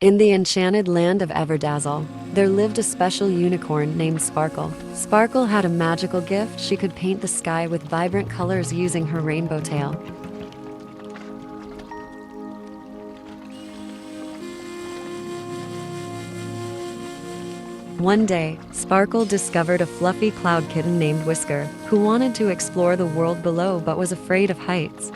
In the enchanted land of Everdazzle, there lived a special unicorn named Sparkle. Sparkle had a magical gift. She could paint the sky with vibrant colors using her rainbow tail. One day, Sparkle discovered a fluffy cloud kitten named Whisker, who wanted to explore the world below but was afraid of heights.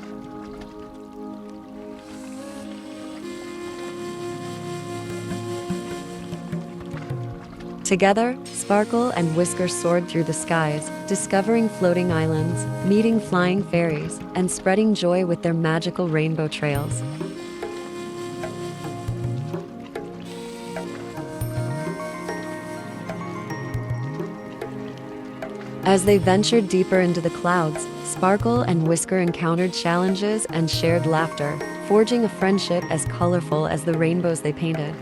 Together, Sparkle and Whisker soared through the skies, discovering floating islands, meeting flying fairies, and spreading joy with their magical rainbow trails. As they ventured deeper into the clouds, Sparkle and Whisker encountered challenges and shared laughter, forging a friendship as colorful as the rainbows they painted.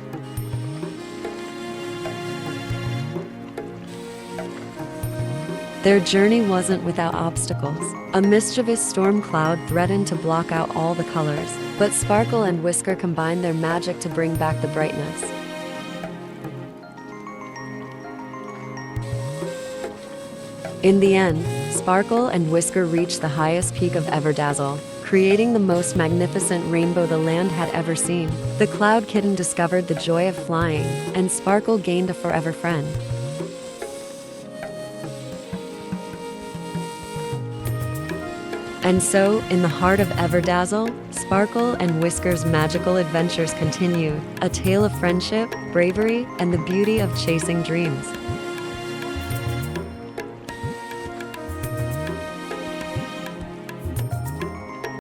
Their journey wasn't without obstacles. A mischievous storm cloud threatened to block out all the colors, but Sparkle and Whisker combined their magic to bring back the brightness. In the end, Sparkle and Whisker reached the highest peak of Everdazzle, creating the most magnificent rainbow the land had ever seen. The Cloud Kitten discovered the joy of flying, and Sparkle gained a forever friend. And so, in the heart of Everdazzle, Sparkle and Whisker's magical adventures continued, a tale of friendship, bravery, and the beauty of chasing dreams.